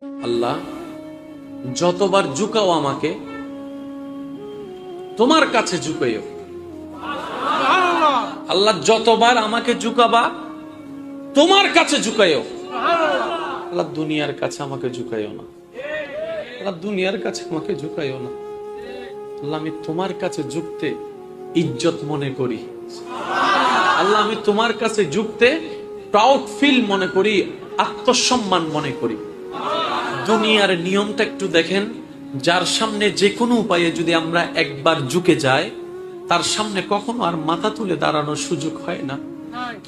আল্লাহ যতবার ঝুঁকাও আমাকে তোমার কাছে ঝুঁকাইও। আল্লাহ যতবার আমাকে ঝুঁকাবা তোমার কাছে ঝুঁকাইও। আল্লাহ দুনিয়ার কাছে আমাকে ঝুঁকাইও না। আল্লাহ দুনিয়ার কাছে আমাকে ঝুঁকাইও না। আল্লাহ আমি তোমার কাছে ঝুঁকতে ইজ্জত মনে করি। আল্লাহ আমি তোমার কাছে ঝুঁকতে প্রাউড ফিল মনে করি, আত্মসম্মান মনে করি। দুনিয়ার নিয়মটা একটু দেখেন, যার সামনে যে কোনো উপায়ে যদি আমরা একবার ঝুঁকে যাই তার সামনে কখনো আর মাথা তুলে দাঁড়ানোর সুযোগ হয় না,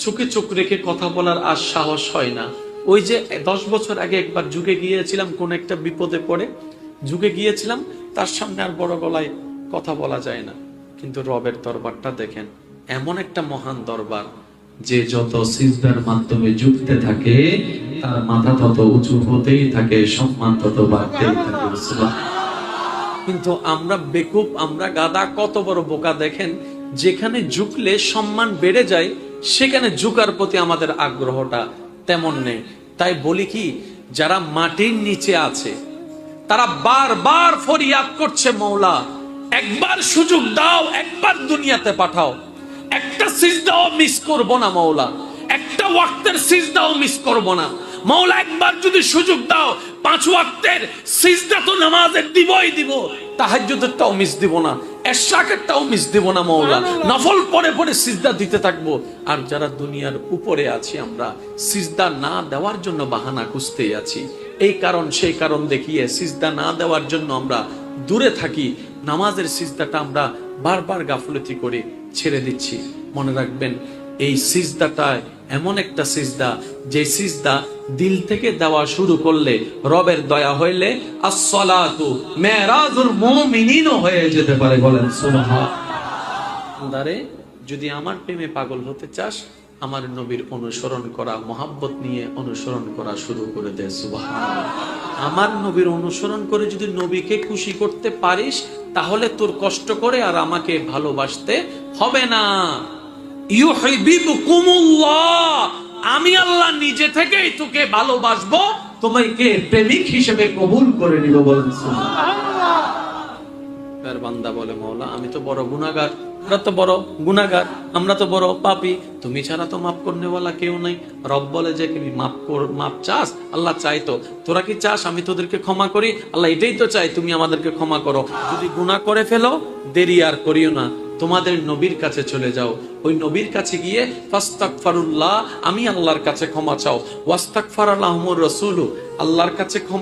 চোখে চোখ রেখে কথা বলার আর সাহস হয় না। ওই যে 10 বছর আগে একবার ঝুঁকে গিয়েছিলাম, কোন একটা বিপদে পড়ে ঝুঁকে গিয়েছিলাম, তার সামনে আর বড় গলায় কথা বলা যায় না। কিন্তু রবের দরবারটা দেখেন, এমন একটা মহান দরবার যে যত সিজদার মাধ্যমে ঝুঁকতে থাকে তার মাথা তত উঁচু হতেই থাকে, সম্মান তত বাড়তেই থাকে। কিন্তু আমরা বেকুব, আমরা গাদা, কত বড় বোকা দেখেন, যেখানে ঝুঁকলে সম্মান বেড়ে যায় সেখানে ঝুঁকার প্রতি আমাদের আগ্রহটা তেমন নেই। তাই বলি কি, যারা মাটির নিচে আছে তারা বারবার ফরিয়াদ করছে, মওলা একবার সুযোগ দাও, একবার দুনিয়াতে পাঠাও, একটা সিজদাও মিস করব না মওলা, একটা ওয়াক্তের সিজদাও মিস করব না মওলা, একবার যদি সুযোগ দাও 5 ওয়াক্তের সিজদা তো নামাজের দিবই দিব, তাহাজ্জুদেরটাও মিস দিব না, এশরাকেরটাও মিস দিব না মওলা, নফল পড়ে পড়ে সিজদা দিতে থাকবো। আর যারা দুনিয়ার উপরে আছি আমরা সিজদা না দেওয়ার জন্য বাহানা খুঁজতেই আছি, এই কারণ সেই কারণ দেখিয়ে সিজদা না দেওয়ার জন্য আমরা দূরে থাকি, নামাজের সিজদাটা আমরা বারবার গাফলতি করে ছেড়ে দিচ্ছি। মনে রাখবেন, এই সিজদাটা এমন একটা সিজদা যে সিজদা দিল থেকে দেওয়া শুরু করলে, রবের দয়া হইলে আসসালাতু মেরাজুল মুমিনিন হয়ে যেতে পারে। বলেন সুবহানাল্লাহ। যদি আমার প্রেমে পাগল হতে চাস, আমার নবীর অনুসরণ করা, মোহাব্বত নিয়ে অনুসরণ করা শুরু করে দে। সুবহানাল্লাহ। আমার নবীর অনুসরণ করে যদি নবীকে খুশি করতে পারিস, তাহলে তোর কষ্ট করে আর আমাকে ভালোবাসতে হবে না। ইউহিব্বুকুমুল্লাহ, আমি আল্লাহ নিজে থেকেই তোকে ভালোবাসবো, তোমাকে প্রেমিক হিসেবে কবুল করে নিব। বলেন সুবহানাল্লাহ। তার বান্দা বলে, মওলা আমি তো বড় গুনাহগার, আমরা তো বড় গুনাহগার, আমরা তো বড় পাপী, তুমি ছাড়া তো মাফ করনেওয়ালা কেউ নাই। রব বলে যে তুমি মাফ চাস, আল্লাহ চাই তো, তোরা কি চাস আমি তোদেরকে ক্ষমা করি? আল্লাহ এটাই তো চাই, তুমি আমাদেরকে ক্ষমা করো। যদি গুনাহ করে ফেলো দেরি আর করিও না, তোমাদের নবীর কাছে চলে যাও, ওই নবীর কাছে গিয়ে ফাস্তাগফিরুল্লাহ, আমি আল্লাহর কাছে ক্ষমা চাও, ওয়াস্তাগফারা লাহুমুর রাসূলু, আল্লাহর কাছে ক্ষমা